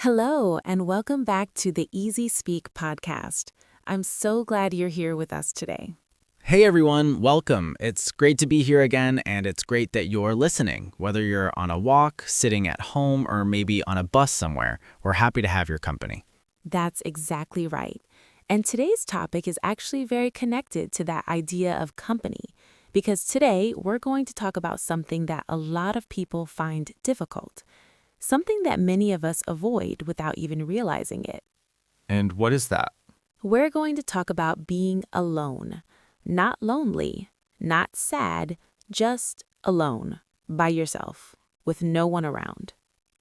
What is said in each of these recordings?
Hello, and welcome back to the Easy Speak podcast. I'm so glad you're here with us today. Hey everyone, welcome. It's great to be here again, and it's great that you're listening. Whether you're on a walk, sitting at home, or maybe on a bus somewhere, we're happy to have your company. That's exactly right. And today's topic is actually very connected to that idea of company, because today we're going to talk about something that a lot of people find difficult, something that many of us avoid without even realizing it. And what is that? We're going to talk about being alone. Not lonely, not sad, just alone, by yourself, with no one around.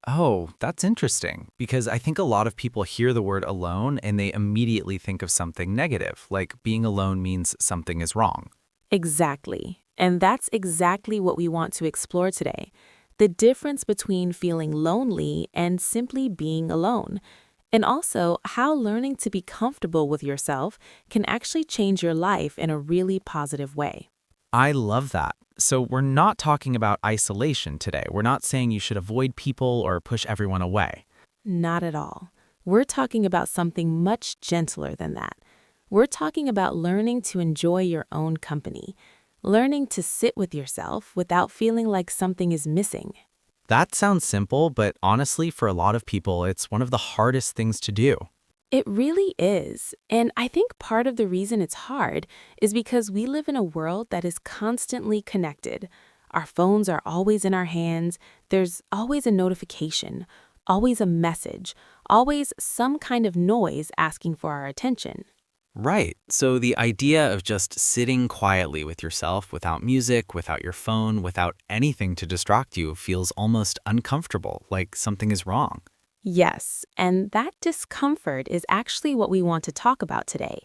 Oh, that's interesting, because I think a lot of people hear the word alone and they immediately think of something negative, like being alone means something is wrong. Exactly. And that's exactly what we want to explore today. The difference between feeling lonely and simply being alone. And also how learning to be comfortable with yourself can actually change your life in a really positive way. I love that. So we're not talking about isolation today. We're not saying you should avoid people or push everyone away. Not at all. We're talking about something much gentler than that. We're talking about learning to enjoy your own company, learning to sit with yourself without feeling like something is missing. That sounds simple, but honestly, for a lot of people, it's one of the hardest things to do. It really is. And I think part of the reason it's hard is because we live in a world that is constantly connected. Our phones are always in our hands. There's always a notification, always a message, always some kind of noise asking for our attention. Right. So the idea of just sitting quietly with yourself without music, without your phone, without anything to distract you feels almost uncomfortable, like something is wrong. Yes, and that discomfort is actually what we want to talk about today,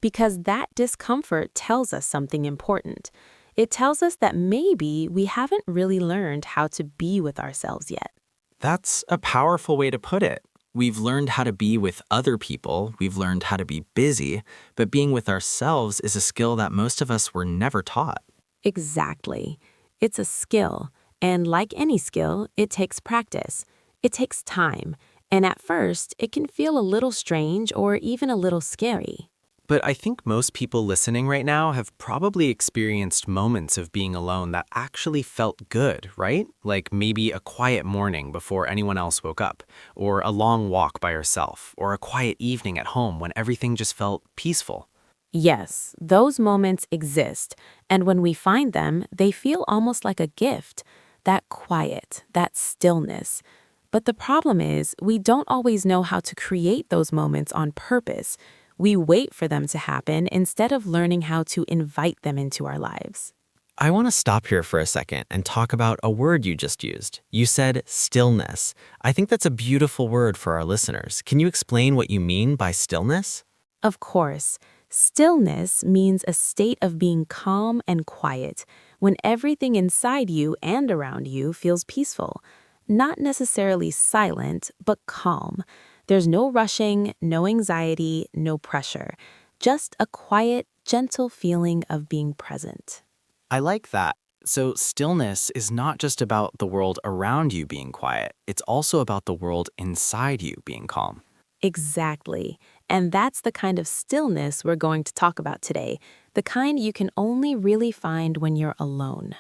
because that discomfort tells us something important. It tells us that maybe we haven't really learned how to be with ourselves yet. That's a powerful way to put it. We've learned how to be with other people, we've learned how to be busy, but being with ourselves is a skill that most of us were never taught. Exactly. It's a skill, and like any skill, it takes practice. It takes time, and at first, it can feel a little strange or even a little scary. But I think most people listening right now have probably experienced moments of being alone that actually felt good, right? Like maybe a quiet morning before anyone else woke up, or a long walk by yourself, or a quiet evening at home when everything just felt peaceful. Yes, those moments exist, and when we find them, they feel almost like a gift, that quiet, that stillness. But the problem is, we don't always know how to create those moments on purpose. We wait for them to happen instead of learning how to invite them into our lives. I want to stop here for a second and talk about a word you just used. You said stillness. I think that's a beautiful word for our listeners. Can you explain what you mean by stillness? Of course, stillness means a state of being calm and quiet, when everything inside you and around you feels peaceful. Not necessarily silent, but calm. There's no rushing, no anxiety, no pressure. Just a quiet, gentle feeling of being present. I like that. So, stillness is not just about the world around you being quiet, it's also about the world inside you being calm. Exactly. And that's the kind of stillness we're going to talk about today, the kind you can only really find when you're alone.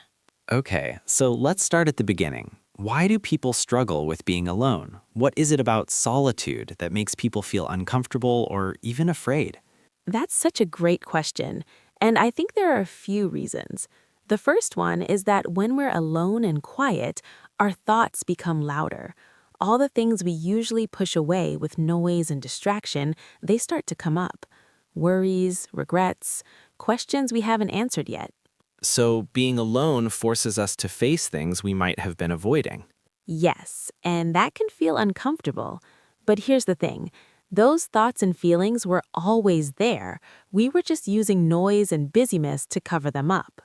Okay, so let's start at the beginning. Why do people struggle with being alone? What is it about solitude that makes people feel uncomfortable or even afraid? That's such a great question, and I think there are a few reasons. The first one is that when we're alone and quiet, our thoughts become louder. All the things we usually push away with noise and distraction, they start to come up. Worries, regrets, questions we haven't answered yet. So, being alone forces us to face things we might have been avoiding. Yes, and that can feel uncomfortable. But here's the thing. Those thoughts and feelings were always there. We were just using noise and busyness to cover them up.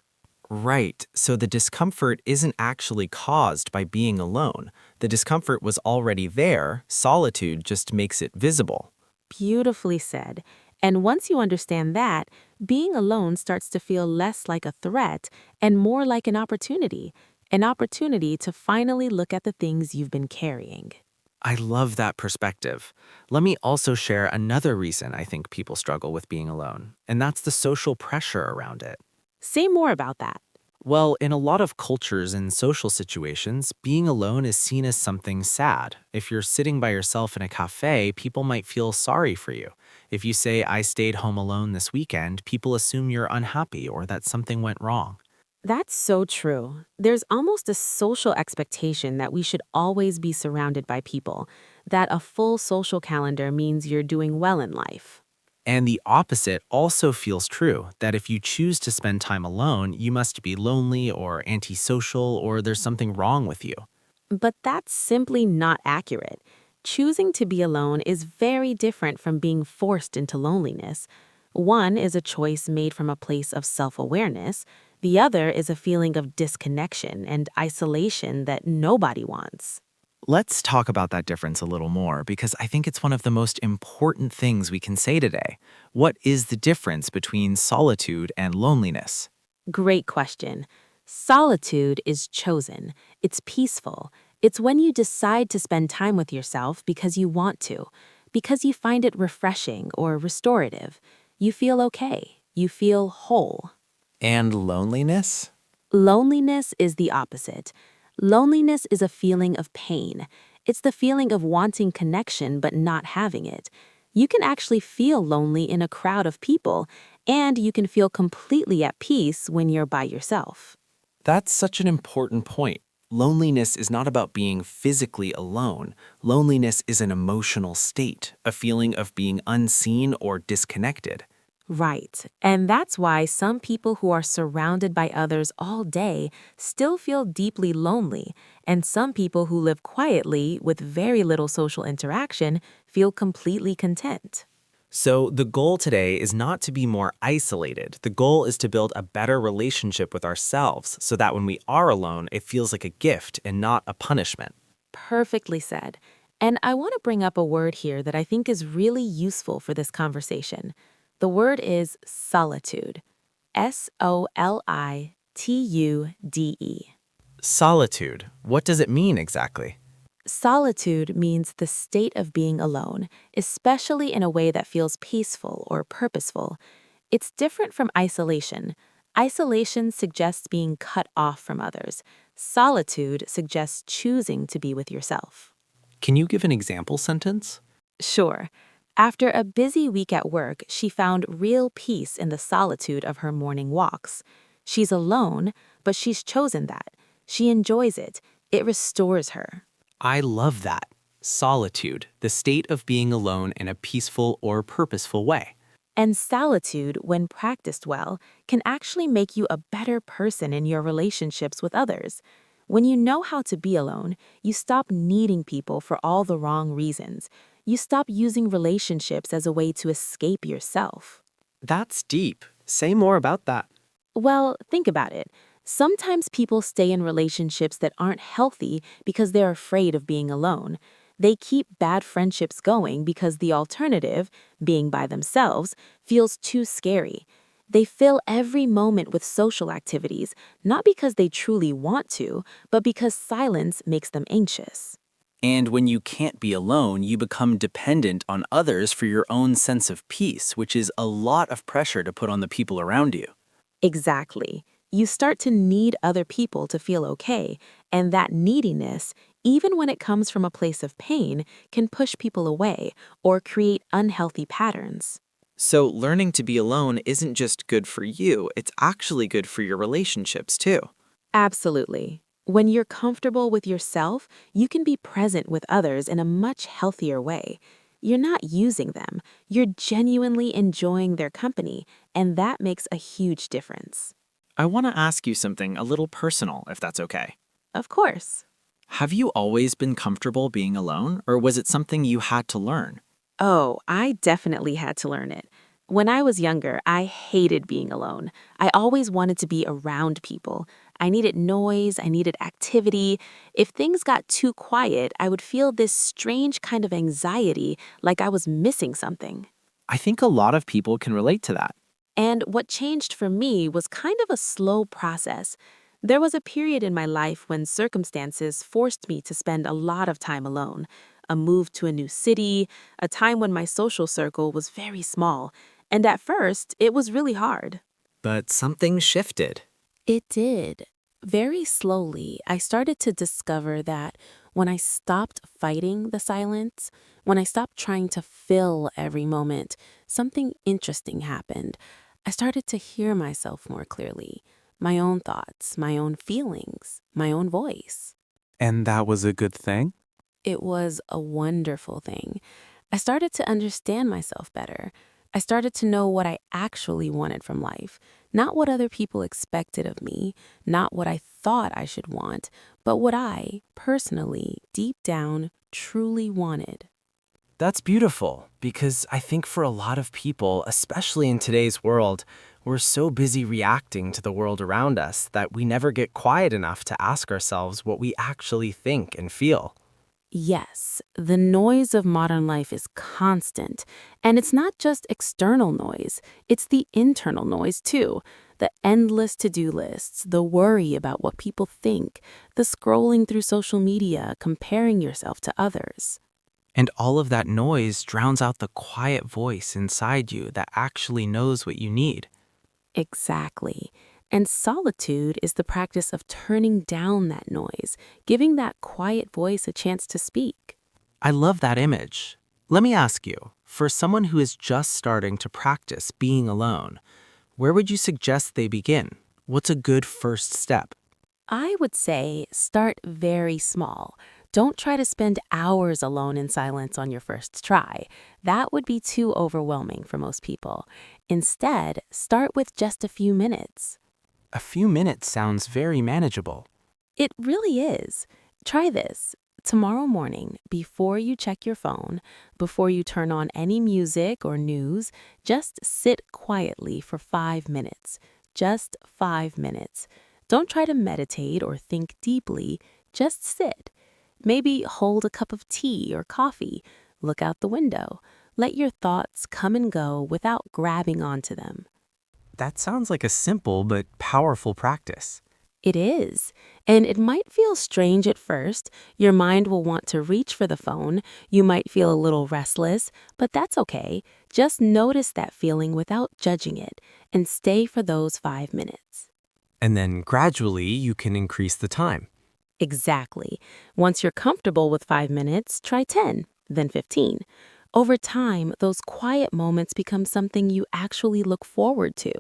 Right, so the discomfort isn't actually caused by being alone. The discomfort was already there, solitude just makes it visible. Beautifully said. And once you understand that, being alone starts to feel less like a threat and more like an opportunity to finally look at the things you've been carrying. I love that perspective. Let me also share another reason I think people struggle with being alone, and that's the social pressure around it. Say more about that. Well, in a lot of cultures and social situations, being alone is seen as something sad. If you're sitting by yourself in a cafe, people might feel sorry for you. If you say, I stayed home alone this weekend, people assume you're unhappy or that something went wrong. That's so true. There's almost a social expectation that we should always be surrounded by people, that a full social calendar means you're doing well in life. And the opposite also feels true, that if you choose to spend time alone, you must be lonely or antisocial or there's something wrong with you. But that's simply not accurate. Choosing to be alone is very different from being forced into loneliness. One is a choice made from a place of self-awareness. The other is a feeling of disconnection and isolation that nobody wants. Let's talk about that difference a little more because I think it's one of the most important things we can say today. What is the difference between solitude and loneliness? Great question. Solitude is chosen. It's peaceful. It's when you decide to spend time with yourself because you want to, because you find it refreshing or restorative. You feel okay. You feel whole. And loneliness? Loneliness is the opposite. Loneliness is a feeling of pain. It's the feeling of wanting connection but not having it. You can actually feel lonely in a crowd of people, and you can feel completely at peace when you're by yourself. That's such an important point. Loneliness is not about being physically alone. Loneliness is an emotional state, a feeling of being unseen or disconnected. Right. And that's why some people who are surrounded by others all day still feel deeply lonely, and some people who live quietly with very little social interaction feel completely content. So, the goal today is not to be more isolated. The goal is to build a better relationship with ourselves so that when we are alone, it feels like a gift and not a punishment. Perfectly said. And I want to bring up a word here that I think is really useful for this conversation. The word is solitude. Solitude. Solitude. What does it mean exactly? Solitude means the state of being alone, especially in a way that feels peaceful or purposeful. It's different from isolation. Isolation suggests being cut off from others. Solitude suggests choosing to be with yourself. Can you give an example sentence? Sure. After a busy week at work, she found real peace in the solitude of her morning walks. She's alone, but she's chosen that. She enjoys it. It restores her. I love that. Solitude, the state of being alone in a peaceful or purposeful way. And solitude, when practiced well, can actually make you a better person in your relationships with others. When you know how to be alone, you stop needing people for all the wrong reasons. You stop using relationships as a way to escape yourself. That's deep. Say more about that. Well, think about it. Sometimes people stay in relationships that aren't healthy because they're afraid of being alone. They keep bad friendships going because the alternative, being by themselves, feels too scary. They fill every moment with social activities, not because they truly want to, but because silence makes them anxious. And when you can't be alone, you become dependent on others for your own sense of peace, which is a lot of pressure to put on the people around you. Exactly. You start to need other people to feel okay, and that neediness, even when it comes from a place of pain, can push people away or create unhealthy patterns. So, learning to be alone isn't just good for you, it's actually good for your relationships too. Absolutely. When you're comfortable with yourself, you can be present with others in a much healthier way. You're not using them, you're genuinely enjoying their company, and that makes a huge difference. I want to ask you something a little personal, if that's okay. Of course. Have you always been comfortable being alone, or was it something you had to learn? Oh, I definitely had to learn it. When I was younger, I hated being alone. I always wanted to be around people. I needed noise, I needed activity. If things got too quiet, I would feel this strange kind of anxiety, like I was missing something. I think a lot of people can relate to that. And what changed for me was kind of a slow process. There was a period in my life when circumstances forced me to spend a lot of time alone. a move to a new city, a time when my social circle was very small. And at first, it was really hard. But something shifted. It did. Very slowly, I started to discover that when I stopped fighting the silence, when I stopped trying to fill every moment, something interesting happened. I started to hear myself more clearly, my own thoughts, my own feelings, my own voice. And that was a good thing? It was a wonderful thing. I started to understand myself better. I started to know what I actually wanted from life, not what other people expected of me, not what I thought I should want, but what I, personally, deep down, truly wanted. That's beautiful, because I think for a lot of people, especially in today's world, we're so busy reacting to the world around us that we never get quiet enough to ask ourselves what we actually think and feel. Yes, the noise of modern life is constant, and it's not just external noise, it's the internal noise too. The endless to-do lists, the worry about what people think, the scrolling through social media, comparing yourself to others. And all of that noise drowns out the quiet voice inside you that actually knows what you need. Exactly. And solitude is the practice of turning down that noise, giving that quiet voice a chance to speak. I love that image. Let me ask you, for someone who is just starting to practice being alone, where would you suggest they begin? What's a good first step? I would say start very small. Don't try to spend hours alone in silence on your first try. That would be too overwhelming for most people. Instead, start with just a few minutes. A few minutes sounds very manageable. It really is. Try this. Tomorrow morning, before you check your phone, before you turn on any music or news, just sit quietly for 5 minutes. Just 5 minutes. Don't try to meditate or think deeply. Just sit. Maybe hold a cup of tea or coffee. Look out the window. Let your thoughts come and go without grabbing onto them. That sounds like a simple but powerful practice. It is. And it might feel strange at first. Your mind will want to reach for the phone. You might feel a little restless, but that's okay. Just notice that feeling without judging it and stay for those 5 minutes. And then gradually you can increase the time. Exactly. Once you're comfortable with 5 minutes, try 10, then 15. Over time, those quiet moments become something you actually look forward to.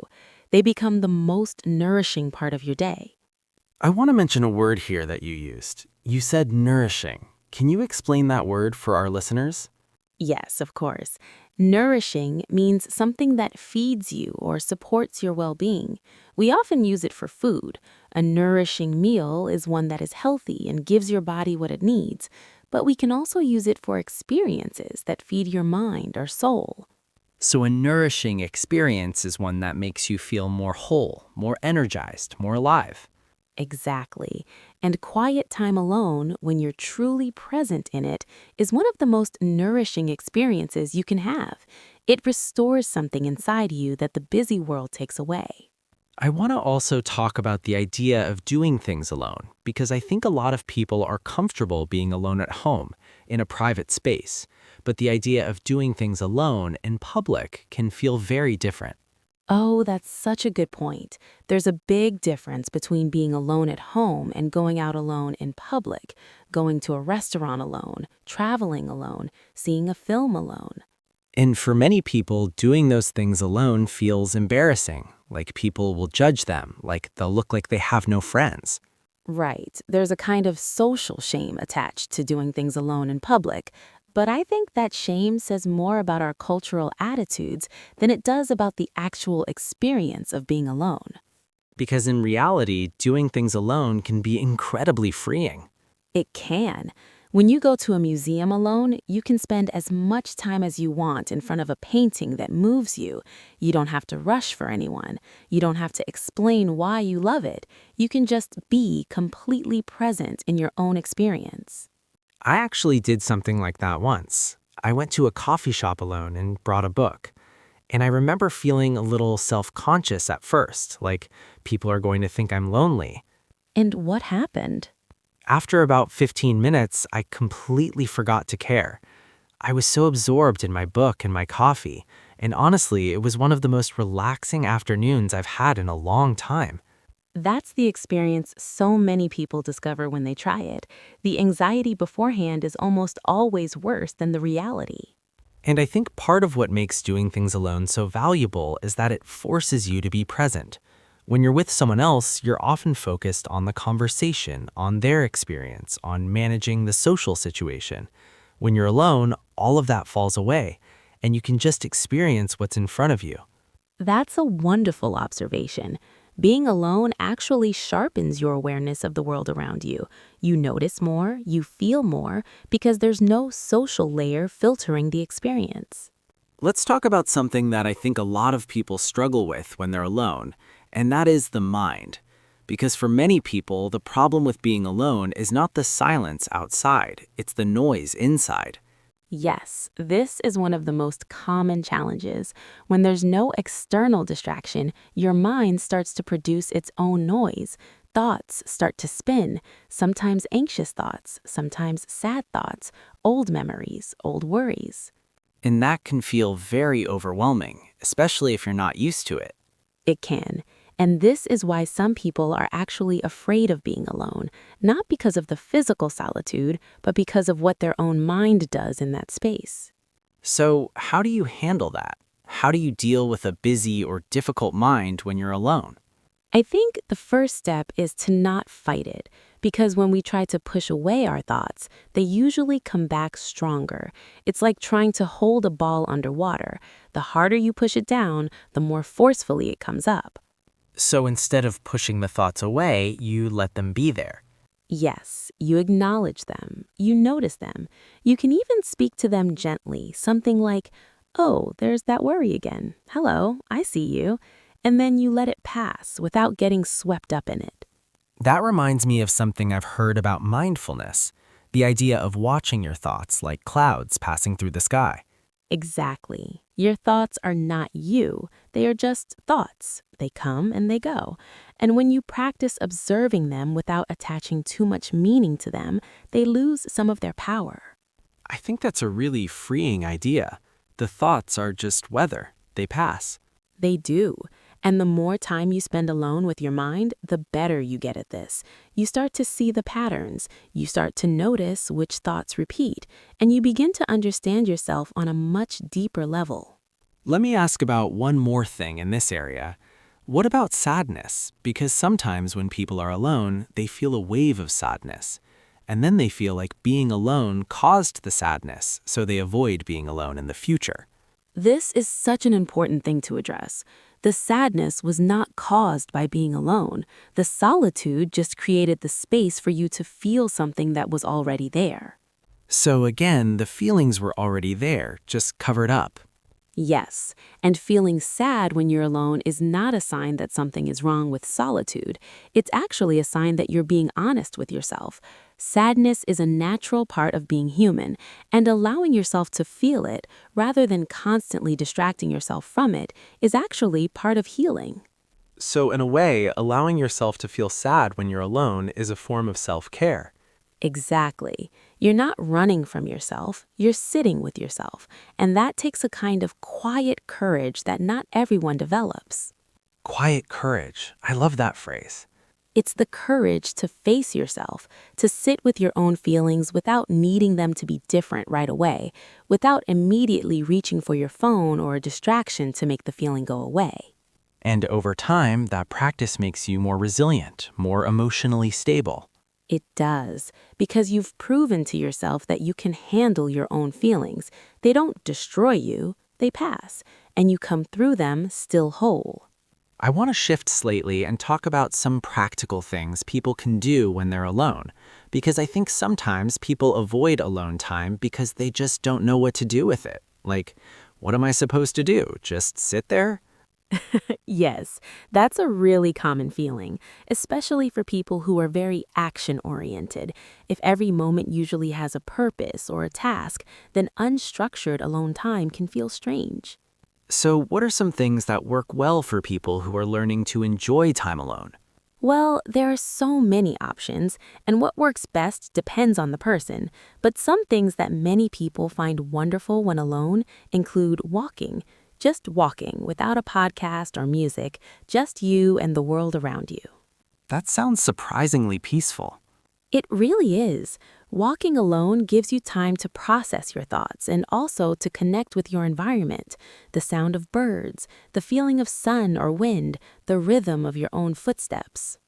They become the most nourishing part of your day. I want to mention a word here that you used. You said nourishing. Can you explain that word for our listeners? Yes, of course. Nourishing means something that feeds you or supports your well-being. We often use it for food. A nourishing meal is one that is healthy and gives your body what it needs. But we can also use it for experiences that feed your mind or soul. So a nourishing experience is one that makes you feel more whole, more energized, more alive. Exactly. And quiet time alone, when you're truly present in it, is one of the most nourishing experiences you can have. It restores something inside you that the busy world takes away. I want to also talk about the idea of doing things alone, because I think a lot of people are comfortable being alone at home, in a private space. But the idea of doing things alone in public can feel very different. Oh, that's such a good point. There's a big difference between being alone at home and going out alone in public, going to a restaurant alone, traveling alone, seeing a film alone. And for many people, doing those things alone feels embarrassing, like people will judge them, like they'll look like they have no friends. Right. There's a kind of social shame attached to doing things alone in public. But I think that shame says more about our cultural attitudes than it does about the actual experience of being alone. Because in reality, doing things alone can be incredibly freeing. It can. When you go to a museum alone, you can spend as much time as you want in front of a painting that moves you. You don't have to rush for anyone. You don't have to explain why you love it. You can just be completely present in your own experience. I actually did something like that once. I went to a coffee shop alone and brought a book. And I remember feeling a little self-conscious at first, like people are going to think I'm lonely. And what happened? After about 15 minutes, I completely forgot to care. I was so absorbed in my book and my coffee, and honestly, it was one of the most relaxing afternoons I've had in a long time. That's the experience so many people discover when they try it. The anxiety beforehand is almost always worse than the reality. And I think part of what makes doing things alone so valuable is that it forces you to be present. When you're with someone else, you're often focused on the conversation, on their experience, on managing the social situation. When you're alone, all of that falls away, and you can just experience what's in front of you. That's a wonderful observation. Being alone actually sharpens your awareness of the world around you. You notice more, you feel more, because there's no social layer filtering the experience. Let's talk about something that I think a lot of people struggle with when they're alone, and that is the mind. Because for many people, the problem with being alone is not the silence outside, it's the noise inside. Yes, this is one of the most common challenges. When there's no external distraction, your mind starts to produce its own noise. Thoughts start to spin, sometimes anxious thoughts, sometimes sad thoughts, old memories, old worries. And that can feel very overwhelming, especially if you're not used to it. It can. And this is why some people are actually afraid of being alone, not because of the physical solitude, but because of what their own mind does in that space. So, how do you handle that? How do you deal with a busy or difficult mind when you're alone? I think the first step is to not fight it, because when we try to push away our thoughts, they usually come back stronger. It's like trying to hold a ball underwater. The harder you push it down, the more forcefully it comes up. So, instead of pushing the thoughts away, you let them be there. Yes, you acknowledge them, you notice them. You can even speak to them gently, something like, "Oh, there's that worry again. Hello, I see you." And then you let it pass without getting swept up in it. That reminds me of something I've heard about mindfulness, the idea of watching your thoughts like clouds passing through the sky. Exactly. Your thoughts are not you. They are just thoughts. They come and they go. And when you practice observing them without attaching too much meaning to them, they lose some of their power. I think that's a really freeing idea. The thoughts are just weather, they pass. They do. And the more time you spend alone with your mind, the better you get at this. You start to see the patterns, you start to notice which thoughts repeat, and you begin to understand yourself on a much deeper level. Let me ask about one more thing in this area. What about sadness? Because sometimes when people are alone, they feel a wave of sadness. And then they feel like being alone caused the sadness, so they avoid being alone in the future. This is such an important thing to address. The sadness was not caused by being alone. The solitude just created the space for you to feel something that was already there. So again, the feelings were already there, just covered up. Yes, and feeling sad when you're alone is not a sign that something is wrong with solitude. It's actually a sign that you're being honest with yourself. Sadness is a natural part of being human, and allowing yourself to feel it, rather than constantly distracting yourself from it, is actually part of healing. So in a way, allowing yourself to feel sad when you're alone is a form of self-care. Exactly. You're not running from yourself, you're sitting with yourself, and that takes a kind of quiet courage that not everyone develops. Quiet courage. I love that phrase. It's the courage to face yourself, to sit with your own feelings without needing them to be different right away, without immediately reaching for your phone or a distraction to make the feeling go away. And over time, that practice makes you more resilient, more emotionally stable. It does, because you've proven to yourself that you can handle your own feelings. They don't destroy you, they pass, and you come through them still whole. I want to shift slightly and talk about some practical things people can do when they're alone, because I think sometimes people avoid alone time because they just don't know what to do with it. Like, what am I supposed to do? Just sit there? Yes, that's a really common feeling, especially for people who are very action-oriented. If every moment usually has a purpose or a task, then unstructured alone time can feel strange. So, what are some things that work well for people who are learning to enjoy time alone? Well, there are so many options, and what works best depends on the person. But some things that many people find wonderful when alone include walking. Just walking without a podcast or music, just you and the world around you. That sounds surprisingly peaceful. It really is. Walking alone gives you time to process your thoughts and also to connect with your environment. The sound of birds, the feeling of sun or wind, the rhythm of your own footsteps.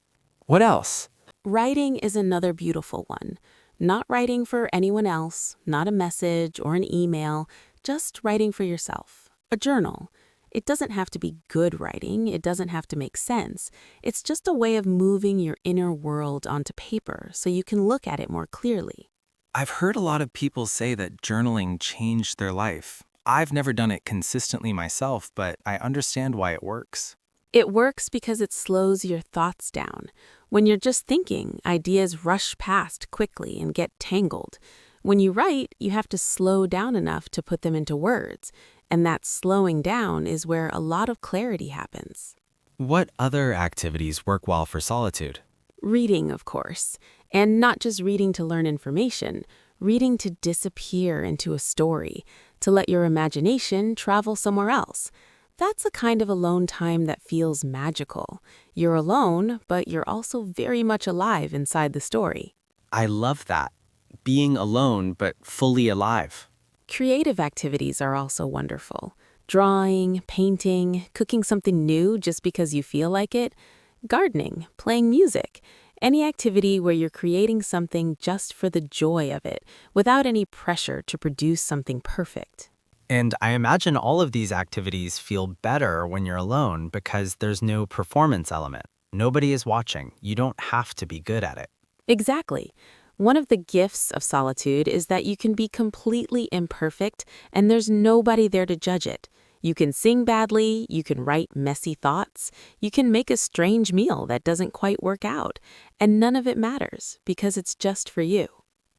What else? Writing is another beautiful one. Not writing for anyone else, not a message or an email, just writing for yourself. A journal. It doesn't have to be good writing, it doesn't have to make sense. It's just a way of moving your inner world onto paper so you can look at it more clearly. I've heard a lot of people say that journaling changed their life. I've never done it consistently myself, but I understand why it works. It works because it slows your thoughts down. When you're just thinking, ideas rush past quickly and get tangled. When you write, you have to slow down enough to put them into words, and that slowing down is where a lot of clarity happens. What other activities work well for solitude? Reading, of course, and not just reading to learn information, reading to disappear into a story, to let your imagination travel somewhere else. That's a kind of alone time that feels magical. You're alone, but you're also very much alive inside the story. I love that. Being alone, but fully alive. Creative activities are also wonderful. Drawing, painting, cooking something new just because you feel like it, gardening, playing music, any activity where you're creating something just for the joy of it, without any pressure to produce something perfect. And I imagine all of these activities feel better when you're alone because there's no performance element. Nobody is watching. You don't have to be good at it. Exactly. One of the gifts of solitude is that you can be completely imperfect and there's nobody there to judge it. You can sing badly, you can write messy thoughts, you can make a strange meal that doesn't quite work out, and none of it matters because it's just for you.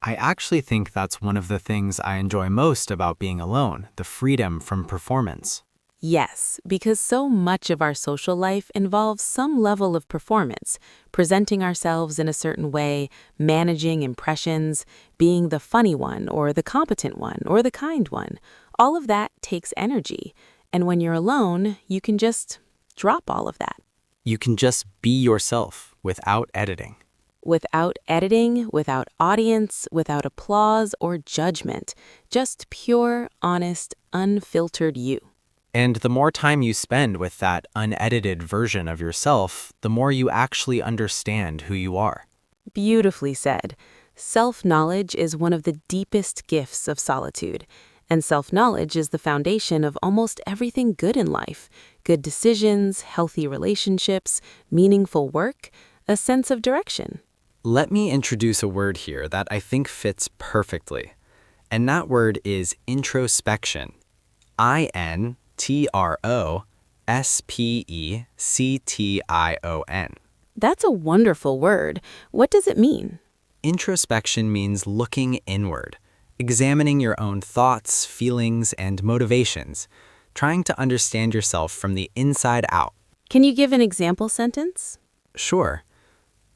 I actually think that's one of the things I enjoy most about being alone, the freedom from performance. Yes, because so much of our social life involves some level of performance, presenting ourselves in a certain way, managing impressions, being the funny one or the competent one or the kind one. All of that takes energy. And when you're alone, you can just drop all of that. You can just be yourself without editing. Without editing, without audience, without applause or judgment. Just pure, honest, unfiltered you. And the more time you spend with that unedited version of yourself, the more you actually understand who you are. Beautifully said. Self-knowledge is one of the deepest gifts of solitude. And self-knowledge is the foundation of almost everything good in life. Good decisions, healthy relationships, meaningful work, a sense of direction. Let me introduce a word here that I think fits perfectly. And that word is introspection. introspection. That's a wonderful word. What does it mean? Introspection means looking inward, examining your own thoughts, feelings, and motivations, trying to understand yourself from the inside out. Can you give an example sentence? Sure.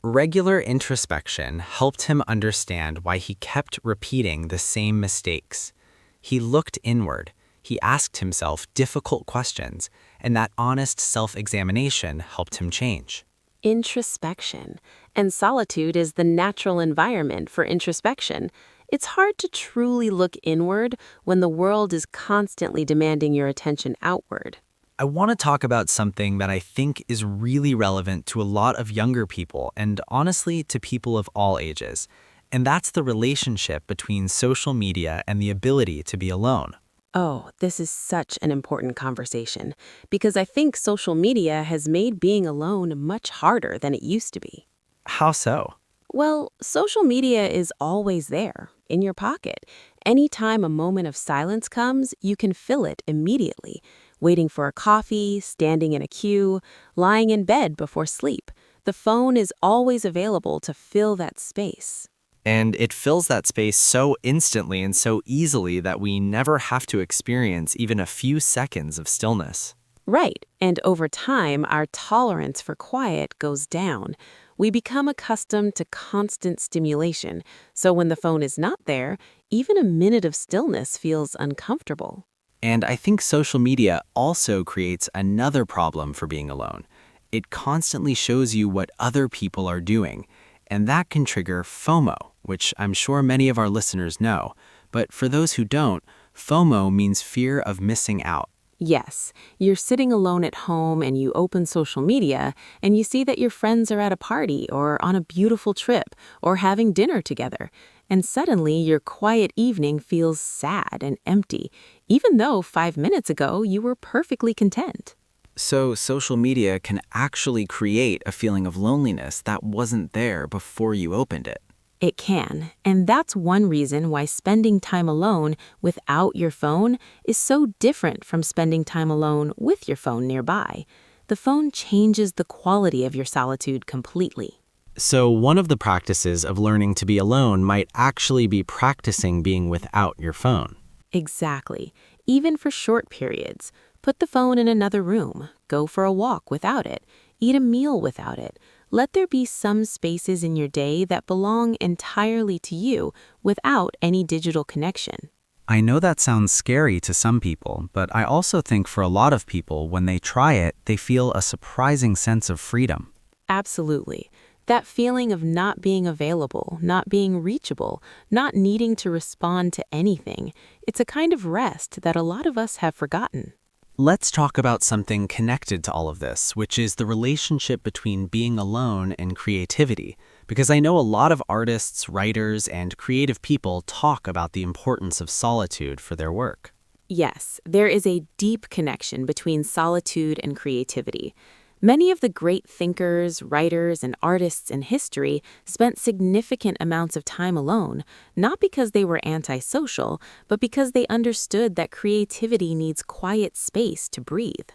Regular introspection helped him understand why he kept repeating the same mistakes. He looked inward. He asked himself difficult questions, and that honest self-examination helped him change. Introspection. And solitude is the natural environment for introspection. It's hard to truly look inward when the world is constantly demanding your attention outward. I want to talk about something that I think is really relevant to a lot of younger people and honestly to people of all ages. And that's the relationship between social media and the ability to be alone. Oh, this is such an important conversation because I think social media has made being alone much harder than it used to be. How so? Well, social media is always there, in your pocket. Anytime a moment of silence comes, you can fill it immediately. Waiting for a coffee, standing in a queue, lying in bed before sleep. The phone is always available to fill that space. And it fills that space so instantly and so easily that we never have to experience even a few seconds of stillness. Right, and over time, our tolerance for quiet goes down. We become accustomed to constant stimulation, so when the phone is not there, even a minute of stillness feels uncomfortable. And I think social media also creates another problem for being alone. It constantly shows you what other people are doing, and that can trigger FOMO, which I'm sure many of our listeners know. But for those who don't, FOMO means fear of missing out. Yes, you're sitting alone at home and you open social media and you see that your friends are at a party or on a beautiful trip or having dinner together. And suddenly your quiet evening feels sad and empty, even though 5 minutes ago you were perfectly content. So, social media can actually create a feeling of loneliness that wasn't there before you opened it. It can, and that's one reason why spending time alone without your phone is so different from spending time alone with your phone nearby. The phone changes the quality of your solitude completely. So, one of the practices of learning to be alone might actually be practicing being without your phone. Exactly. Even for short periods, put the phone in another room, go for a walk without it, eat a meal without it. Let there be some spaces in your day that belong entirely to you without any digital connection. I know that sounds scary to some people, but I also think for a lot of people, when they try it, they feel a surprising sense of freedom. Absolutely. That feeling of not being available, not being reachable, not needing to respond to anything, it's a kind of rest that a lot of us have forgotten. Let's talk about something connected to all of this, which is the relationship between being alone and creativity. Because I know a lot of artists, writers, and creative people talk about the importance of solitude for their work. Yes, there is a deep connection between solitude and creativity. Many of the great thinkers, writers, and artists in history spent significant amounts of time alone, not because they were antisocial, but because they understood that creativity needs quiet space to breathe.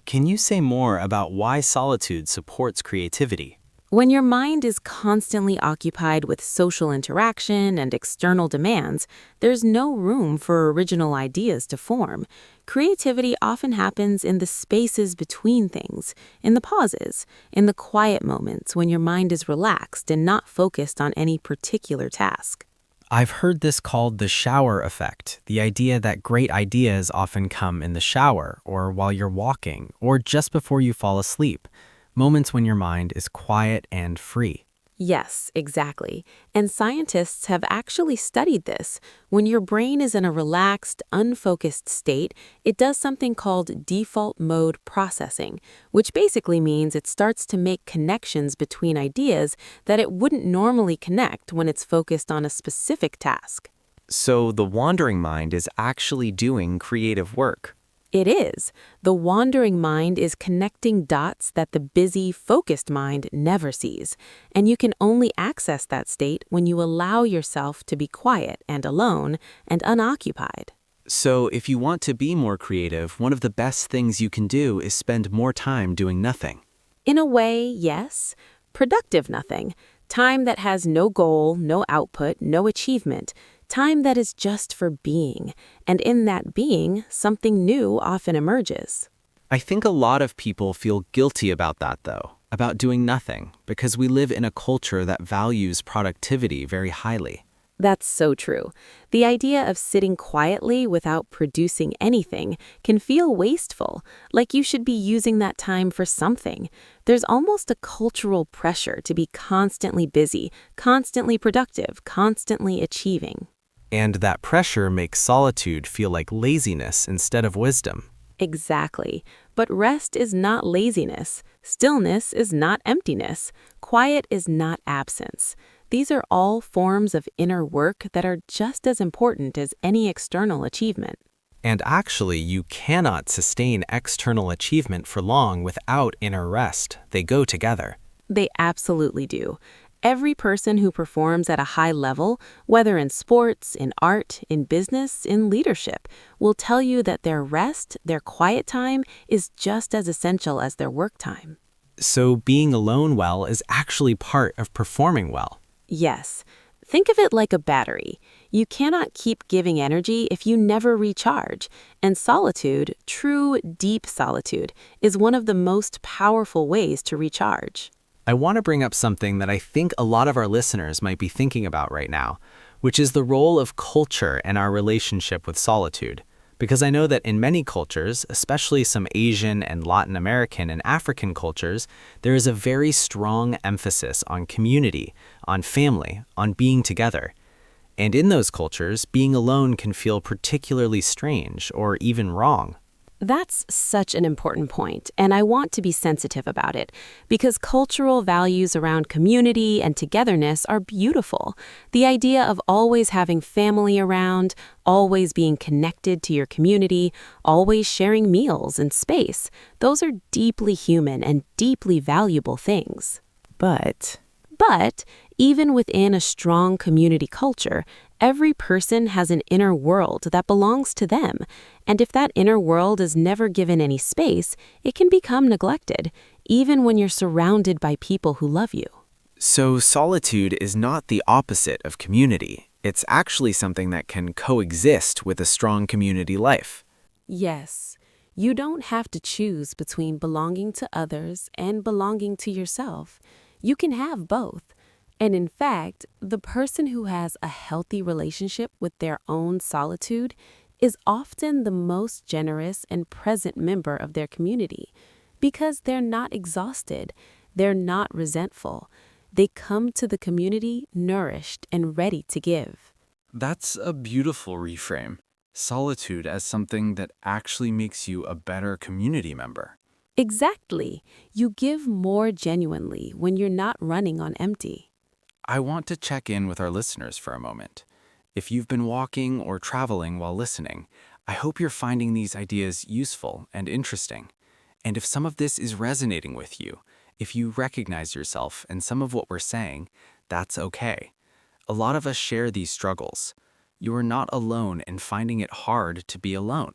Can you say more about why solitude supports creativity? When your mind is constantly occupied with social interaction and external demands, there's no room for original ideas to form. Creativity often happens in the spaces between things, in the pauses, in the quiet moments when your mind is relaxed and not focused on any particular task. I've heard this called the shower effect, the idea that great ideas often come in the shower, or while you're walking, or just before you fall asleep, moments when your mind is quiet and free. Yes, exactly. And scientists have actually studied this. When your brain is in a relaxed, unfocused state, it does something called default mode processing, which basically means it starts to make connections between ideas that it wouldn't normally connect when it's focused on a specific task. So the wandering mind is actually doing creative work. It is. The wandering mind is connecting dots that the busy, focused mind never sees. And you can only access that state when you allow yourself to be quiet and alone and unoccupied. So if you want to be more creative, one of the best things you can do is spend more time doing nothing. In a way, yes. Productive nothing. Time that has no goal, no output, no achievement. Time that is just for being. And in that being, something new often emerges. I think a lot of people feel guilty about that, though, about doing nothing, because we live in a culture that values productivity very highly. That's so true. The idea of sitting quietly without producing anything can feel wasteful, like you should be using that time for something. There's almost a cultural pressure to be constantly busy, constantly productive, constantly achieving. And that pressure makes solitude feel like laziness instead of wisdom. Exactly. But rest is not laziness. Stillness is not emptiness. Quiet is not absence. These are all forms of inner work that are just as important as any external achievement. And actually, you cannot sustain external achievement for long without inner rest. They go together. They absolutely do. Every person who performs at a high level, whether in sports, in art, in business, in leadership, will tell you that their rest, their quiet time, is just as essential as their work time. So being alone well is actually part of performing well. Yes. Think of it like a battery. You cannot keep giving energy if you never recharge. And solitude, true, deep solitude, is one of the most powerful ways to recharge. I want to bring up something that I think a lot of our listeners might be thinking about right now, which is the role of culture and our relationship with solitude. Because I know that in many cultures, especially some Asian and Latin American and African cultures, there is a very strong emphasis on community, on family, on being together. And in those cultures, being alone can feel particularly strange or even wrong. That's such an important point, and I want to be sensitive about it because cultural values around community and togetherness are beautiful. The idea of always having family around, always being connected to your community, always sharing meals and space, those are deeply human and deeply valuable things. But even within a strong community culture, every person has an inner world that belongs to them. And if that inner world is never given any space, it can become neglected, even when you're surrounded by people who love you. So solitude is not the opposite of community. It's actually something that can coexist with a strong community life. Yes, you don't have to choose between belonging to others and belonging to yourself. You can have both. And in fact, the person who has a healthy relationship with their own solitude is often the most generous and present member of their community because they're not exhausted, they're not resentful. They come to the community nourished and ready to give. That's a beautiful reframe. Solitude as something that actually makes you a better community member. Exactly. You give more genuinely when you're not running on empty. I want to check in with our listeners for a moment. If you've been walking or traveling while listening, I hope you're finding these ideas useful and interesting. And if some of this is resonating with you, if you recognize yourself in some of what we're saying, that's okay. A lot of us share these struggles. You are not alone in finding it hard to be alone.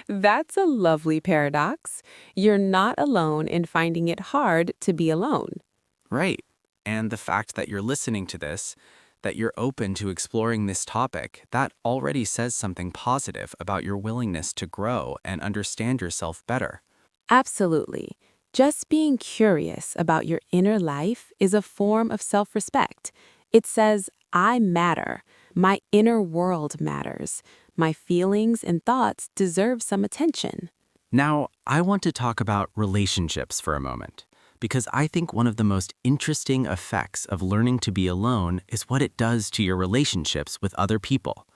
That's a lovely paradox. You're not alone in finding it hard to be alone. Right. And the fact that you're listening to this, that you're open to exploring this topic, that already says something positive about your willingness to grow and understand yourself better. Absolutely. Just being curious about your inner life is a form of self-respect. It says, I matter. My inner world matters. My feelings and thoughts deserve some attention. Now, I want to talk about relationships for a moment, because I think one of the most interesting effects of learning to be alone is what it does to your relationships with other people.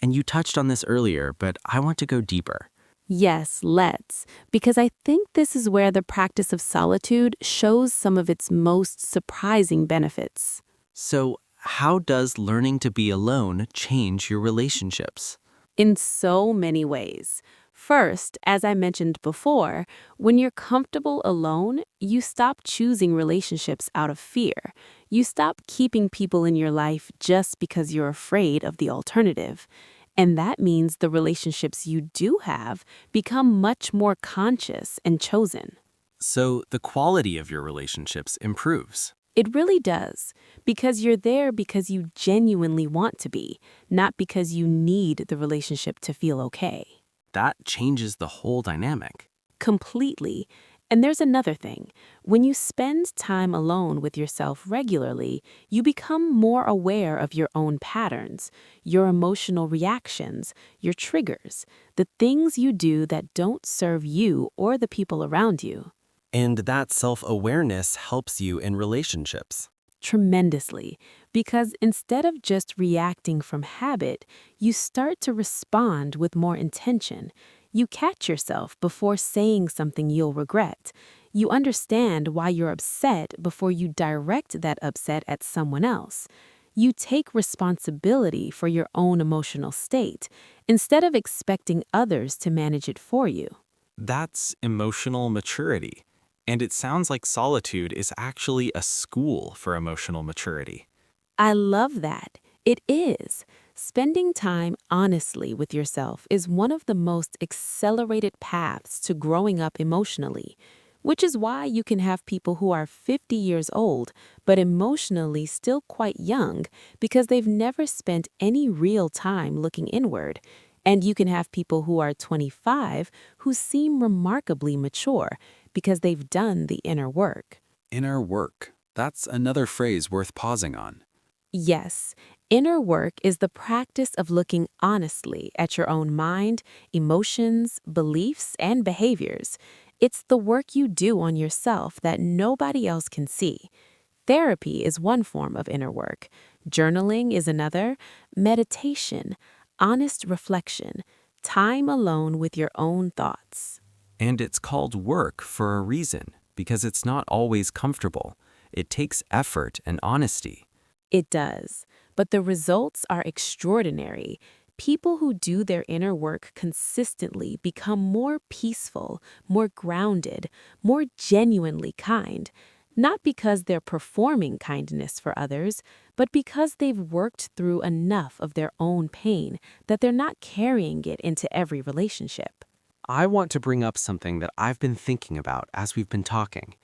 And you touched on this earlier, but I want to go deeper. Yes, let's, because I think this is where the practice of solitude shows some of its most surprising benefits. So, how does learning to be alone change your relationships? In so many ways. First, as I mentioned before, when you're comfortable alone, you stop choosing relationships out of fear. You stop keeping people in your life just because you're afraid of the alternative. And that means the relationships you do have become much more conscious and chosen. So, the quality of your relationships improves. It really does, because you're there because you genuinely want to be, not because you need the relationship to feel okay. That changes the whole dynamic. Completely. And there's another thing. When you spend time alone with yourself regularly, you become more aware of your own patterns, your emotional reactions, your triggers, the things you do that don't serve you or the people around you. And that self-awareness helps you in relationships. Tremendously, because instead of just reacting from habit, you start to respond with more intention. You catch yourself before saying something you'll regret. You understand why you're upset before you direct that upset at someone else. You take responsibility for your own emotional state instead of expecting others to manage it for you. That's emotional maturity. And it sounds like solitude is actually a school for emotional maturity. I love that. It is. Spending time honestly with yourself is one of the most accelerated paths to growing up emotionally. which is why you can have people who are 50 years old but emotionally still quite young because they've never spent any real time looking inward. And you can have people who are 25 who seem remarkably mature because they've done the inner work. Inner work. That's another phrase worth pausing on. Yes, inner work is the practice of looking honestly at your own mind, emotions, beliefs, and behaviors. It's the work you do on yourself that nobody else can see. Therapy is one form of inner work. Journaling is another. Meditation, honest reflection, time alone with your own thoughts. And it's called work for a reason, because it's not always comfortable. It takes effort and honesty. It does, but the results are extraordinary. People who do their inner work consistently become more peaceful, more grounded, more genuinely kind, not because they're performing kindness for others, but because they've worked through enough of their own pain that they're not carrying it into every relationship. I want to bring up something that I've been thinking about as we've been talking,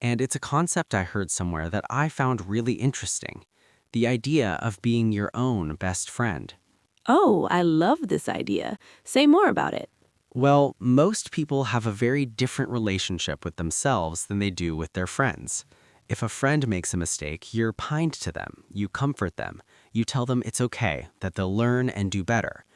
and it's a concept I heard somewhere that I found really interesting. The idea of being your own best friend. Oh, I love this idea. Say more about it. Well, most people have a very different relationship with themselves than they do with their friends. If a friend makes a mistake, you're kind to them, you comfort them, you tell them it's okay, that they'll learn and do better.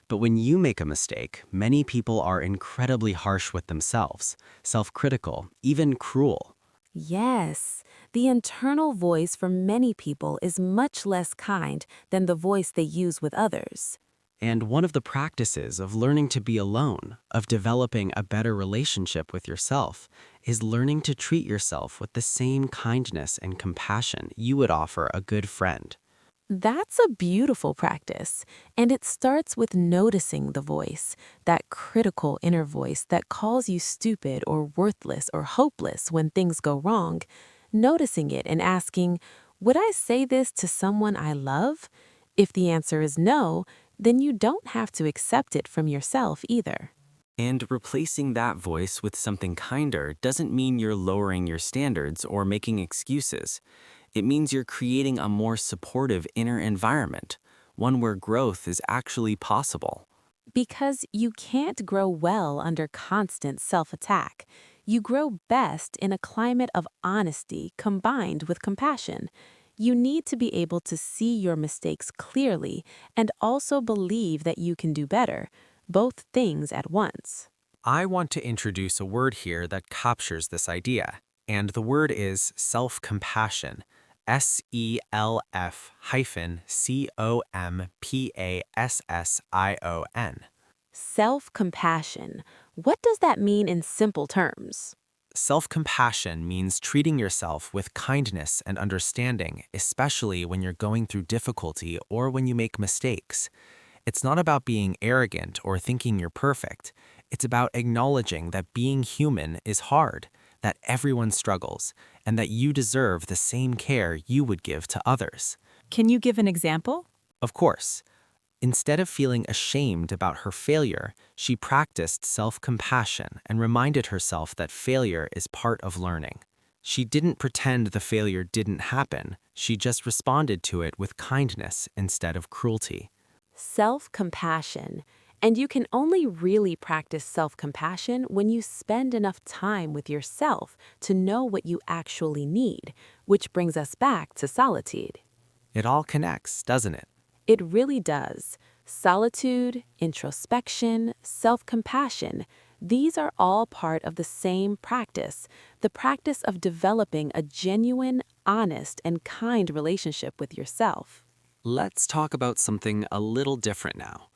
But when you make a mistake, many people are incredibly harsh with themselves, self-critical, even cruel. Yes, the internal voice for many people is much less kind than the voice they use with others. And one of the practices of learning to be alone, of developing a better relationship with yourself, is learning to treat yourself with the same kindness and compassion you would offer a good friend. That's a beautiful practice, and it starts with noticing the voice, that critical inner voice that calls you stupid or worthless or hopeless when things go wrong. Noticing it and asking, would I say this to someone I love? If the answer is no, then you don't have to accept it from yourself either. And replacing that voice with something kinder doesn't mean you're lowering your standards or making excuses. It means you're creating a more supportive inner environment, one where growth is actually possible. Because you can't grow well under constant self-attack. You grow best in a climate of honesty combined with compassion. You need to be able to see your mistakes clearly and also believe that you can do better, both things at once. I want to introduce a word here that captures this idea, and the word is self-compassion. Self-compassion. Self-compassion. What does that mean in simple terms? Self-compassion means treating yourself with kindness and understanding, especially when you're going through difficulty or when you make mistakes. It's not about being arrogant or thinking you're perfect. It's about acknowledging that being human is hard, that everyone struggles, and that you deserve the same care you would give to others. Can you give an example? Of course, instead of feeling ashamed about her failure, she practiced self-compassion and reminded herself that failure is part of learning. She didn't pretend the failure didn't happen, she just responded to it with kindness instead of cruelty. Self-compassion. And you can only really practice self-compassion when you spend enough time with yourself to know what you actually need, which brings us back to solitude. It all connects, doesn't it? It really does. Solitude, introspection, self-compassion, these are all part of the same practice, the practice of developing a genuine, honest, and kind relationship with yourself. Let's talk about something a little different now.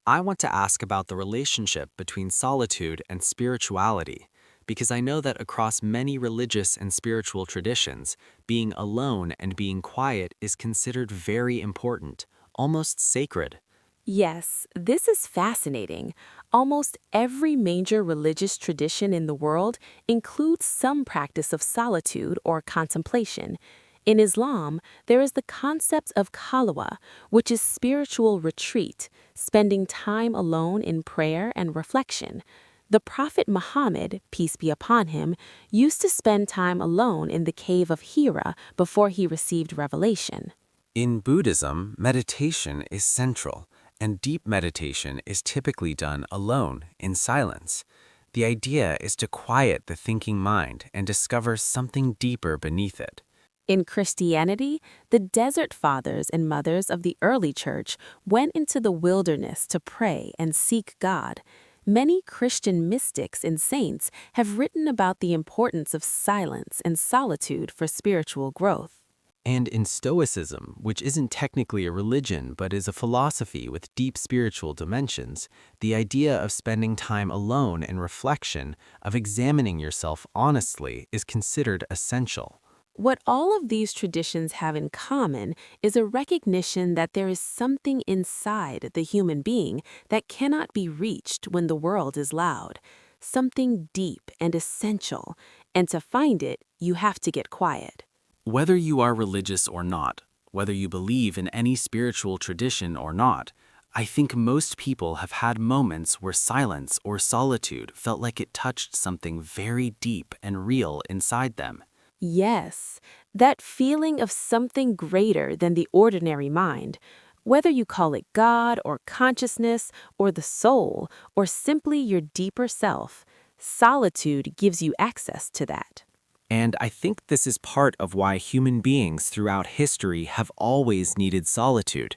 I want to ask about the relationship between solitude and spirituality, because I know that across many religious and spiritual traditions, being alone and being quiet is considered very important, almost sacred. Yes, this is fascinating. Almost every major religious tradition in the world includes some practice of solitude or contemplation. In Islam, there is the concept of khalwa, which is spiritual retreat, spending time alone in prayer and reflection. The Prophet Muhammad, peace be upon him, used to spend time alone in the cave of Hira before he received revelation. In Buddhism, meditation is central, and deep meditation is typically done alone, in silence. The idea is to quiet the thinking mind and discover something deeper beneath it. In Christianity, the desert fathers and mothers of the early church went into the wilderness to pray and seek God. Many Christian mystics and saints have written about the importance of silence and solitude for spiritual growth. And in Stoicism, which isn't technically a religion but is a philosophy with deep spiritual dimensions, the idea of spending time alone in reflection, of examining yourself honestly, is considered essential. What all of these traditions have in common is a recognition that there is something inside the human being that cannot be reached when the world is loud, something deep and essential, and to find it, you have to get quiet. Whether you are religious or not, whether you believe in any spiritual tradition or not, I think most people have had moments where silence or solitude felt like it touched something very deep and real inside them. Yes, that feeling of something greater than the ordinary mind, whether you call it God or consciousness or the soul or simply your deeper self, solitude gives you access to that. And I think this is part of why human beings throughout history have always needed solitude.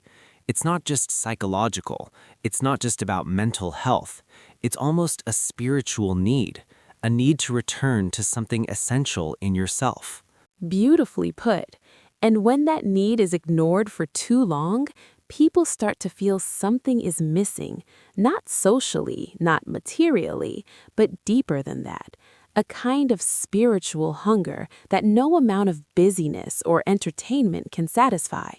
It's not just psychological, it's not just about mental health, it's almost a spiritual need, a need to return to something essential in yourself. Beautifully put. And when that need is ignored for too long, people start to feel something is missing, not socially, not materially, but deeper than that. A kind of spiritual hunger that no amount of busyness or entertainment can satisfy.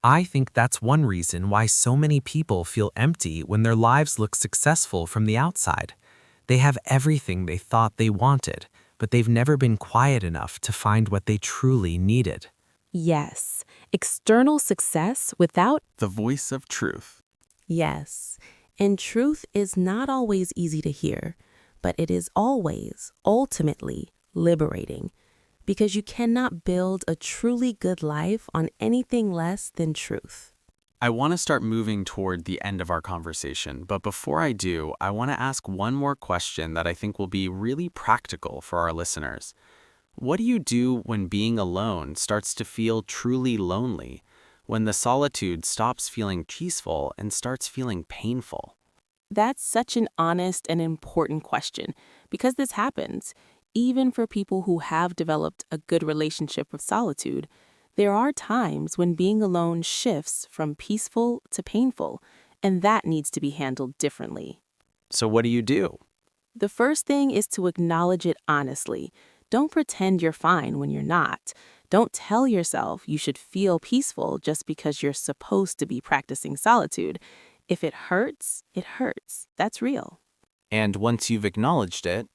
I think that's one reason why so many people feel empty when their lives look successful from the outside. They have everything they thought they wanted, but they've never been quiet enough to find what they truly needed. Yes, external success without. The voice of truth. Yes, and truth is not always easy to hear, but it is always, ultimately, liberating. Because you cannot build a truly good life on anything less than truth. I want to start moving toward the end of our conversation, but before I do, I want to ask one more question that I think will be really practical for our listeners. What do you do when being alone starts to feel truly lonely, when the solitude stops feeling peaceful and starts feeling painful? That's such an honest and important question because this happens. Even for people who have developed a good relationship with solitude, there are times when being alone shifts from peaceful to painful, and that needs to be handled differently. So what do you do? The first thing is to acknowledge it honestly. Don't pretend you're fine when you're not. Don't tell yourself you should feel peaceful just because you're supposed to be practicing solitude. If it hurts, it hurts. That's real. And once you've acknowledged it,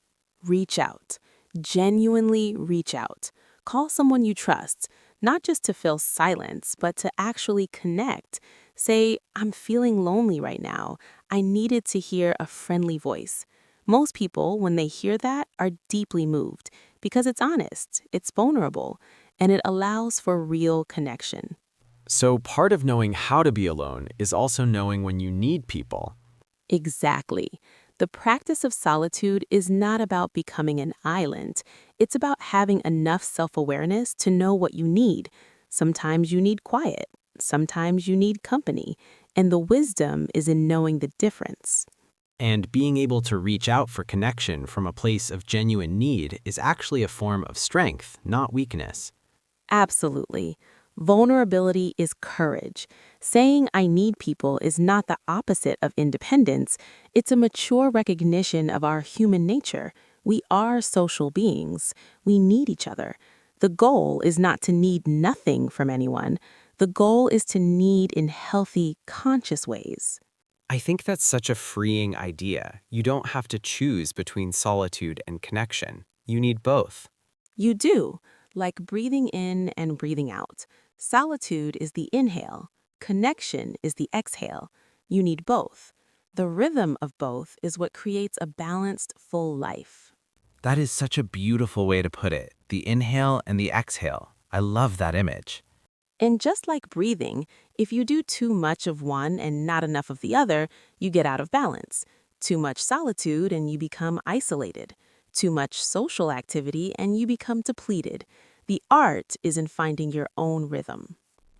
Reach out. Genuinely reach out. Call someone you trust, not just to fill silence, but to actually connect. Say, I'm feeling lonely right now. I needed to hear a friendly voice. Most people, when they hear that, are deeply moved because it's honest, it's vulnerable, and it allows for real connection. So part of knowing how to be alone is also knowing when you need people. Exactly. The practice of solitude is not about becoming an island. It's about having enough self-awareness to know what you need. Sometimes you need quiet. Sometimes you need company. And the wisdom is in knowing the difference. And being able to reach out for connection from a place of genuine need is actually a form of strength, not weakness. Absolutely. Vulnerability is courage. Saying I need people is not the opposite of independence. It's a mature recognition of our human nature. We are social beings. We need each other. The goal is not to need nothing from anyone. The goal is to need in healthy, conscious ways. I think that's such a freeing idea. You don't have to choose between solitude and connection. You need both. You do, like breathing in and breathing out. Solitude is the inhale. Connection is the exhale. You need both. The rhythm of both is what creates a balanced, full life. That is such a beautiful way to put it. The inhale and the exhale. I love that image. And just like breathing, if you do too much of one and not enough of the other, you get out of balance. Too much solitude and you become isolated. Too much social activity and you become depleted. The art is in finding your own rhythm.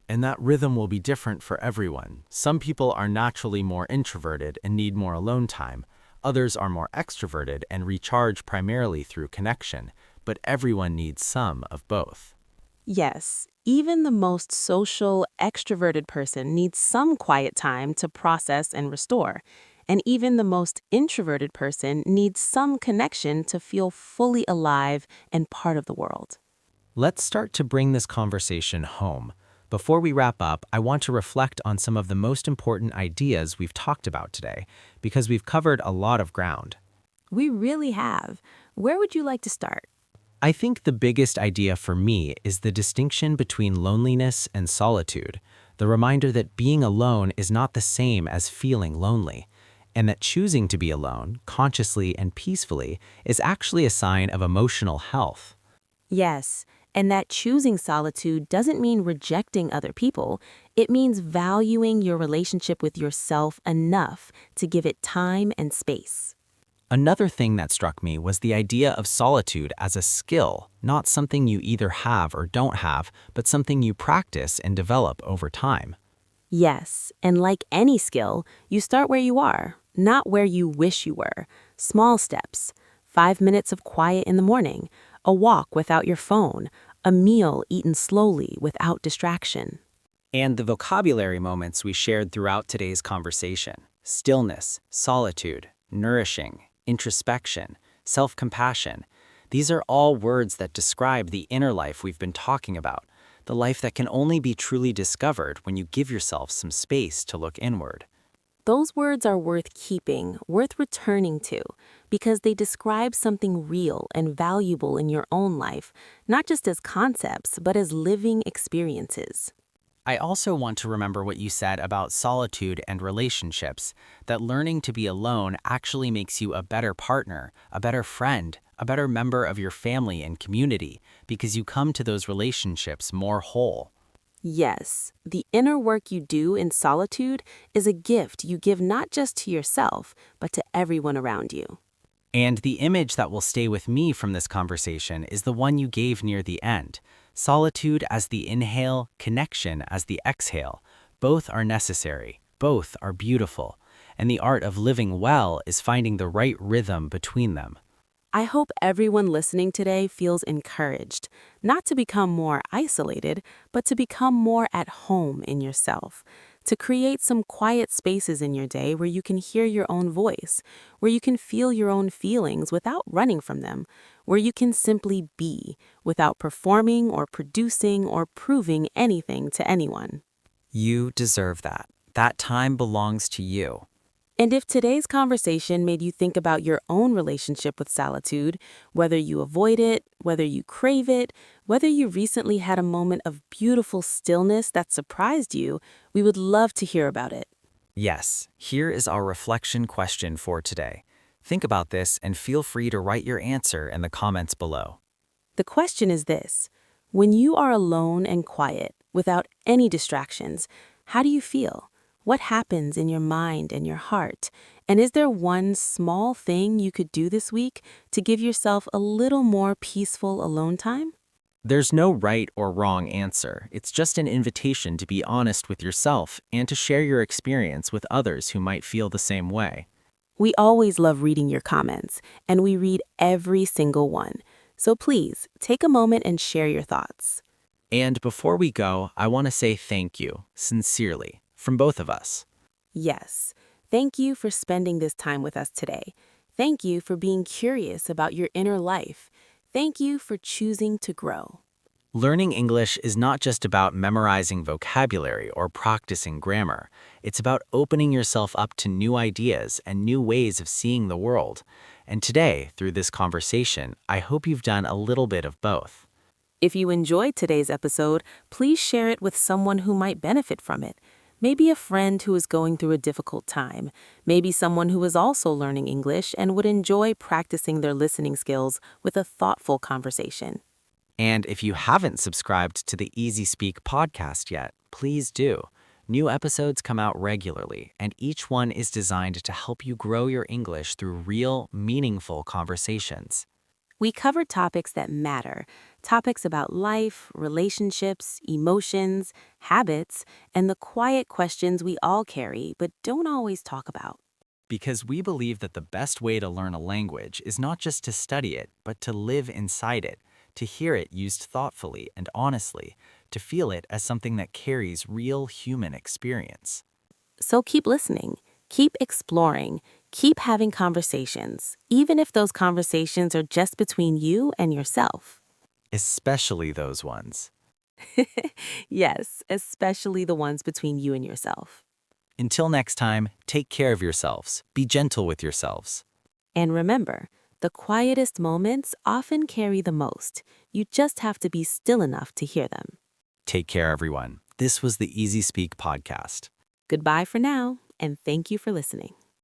And that rhythm will be different for everyone. Some people are naturally more introverted and need more alone time. Others are more extroverted and recharge primarily through connection. But everyone needs some of both. Yes, even the most social, extroverted person needs some quiet time to process and restore. And even the most introverted person needs some connection to feel fully alive and part of the world. Let's start to bring this conversation home. Before we wrap up, I want to reflect on some of the most important ideas we've talked about today, because we've covered a lot of ground. We really have. Where would you like to start? I think the biggest idea for me is the distinction between loneliness and solitude, the reminder that being alone is not the same as feeling lonely, and that choosing to be alone, consciously and peacefully, is actually a sign of emotional health. Yes, and that choosing solitude doesn't mean rejecting other people. It means valuing your relationship with yourself enough to give it time and space. Another thing that struck me was the idea of solitude as a skill, not something you either have or don't have, but something you practice and develop over time. Yes, and like any skill, you start where you are, not where you wish you were. Small steps, 5 minutes of quiet in the morning, a walk without your phone, a meal eaten slowly without distraction. And the vocabulary moments we shared throughout today's conversation: stillness, solitude, nourishing, introspection, self-compassion. These are all words that describe the inner life we've been talking about, the life that can only be truly discovered when you give yourself some space to look inward. Those words are worth keeping, worth returning to, because they describe something real and valuable in your own life, not just as concepts, but as living experiences. I also want to remember what you said about solitude and relationships, that learning to be alone actually makes you a better partner, a better friend, a better member of your family and community, because you come to those relationships more whole. Yes, the inner work you do in solitude is a gift you give not just to yourself, but to everyone around you. And the image that will stay with me from this conversation is the one you gave near the end. Solitude as the inhale, connection as the exhale. Both are necessary, both are beautiful, and the art of living well is finding the right rhythm between them. I hope everyone listening today feels encouraged, not to become more isolated, but to become more at home in yourself, to create some quiet spaces in your day where you can hear your own voice, where you can feel your own feelings without running from them, where you can simply be without performing or producing or proving anything to anyone. You deserve that. That time belongs to you. And if today's conversation made you think about your own relationship with solitude, whether you avoid it, whether you crave it, whether you recently had a moment of beautiful stillness that surprised you, we would love to hear about it. Yes, here is our reflection question for today. Think about this and feel free to write your answer in the comments below. The question is this: when you are alone and quiet, without any distractions, how do you feel? What happens in your mind and your heart? And is there one small thing you could do this week to give yourself a little more peaceful alone time? There's no right or wrong answer. It's just an invitation to be honest with yourself and to share your experience with others who might feel the same way. We always love reading your comments, and we read every single one. So please, take a moment and share your thoughts. And before we go, I want to say thank you, sincerely, from both of us. Yes, thank you for spending this time with us today. Thank you for being curious about your inner life. Thank you for choosing to grow. Learning English is not just about memorizing vocabulary or practicing grammar. It's about opening yourself up to new ideas and new ways of seeing the world. And today, through this conversation, I hope you've done a little bit of both. If you enjoyed today's episode, please share it with someone who might benefit from it. Maybe a friend who is going through a difficult time. Maybe someone who is also learning English and would enjoy practicing their listening skills with a thoughtful conversation. And if you haven't subscribed to the Easy Speak podcast yet, please do. New episodes come out regularly, and each one is designed to help you grow your English through real, meaningful conversations. We cover topics that matter, topics about life, relationships, emotions, habits, and the quiet questions we all carry but don't always talk about. Because we believe that the best way to learn a language is not just to study it, but to live inside it, to hear it used thoughtfully and honestly, to feel it as something that carries real human experience. So keep listening, keep exploring, keep having conversations, even if those conversations are just between you and yourself. Especially those ones. Yes, especially the ones between you and yourself. Until next time, take care of yourselves. Be gentle with yourselves. And remember, the quietest moments often carry the most. You just have to be still enough to hear them. Take care, everyone. This was the Easy Speak podcast. Goodbye for now, and thank you for listening.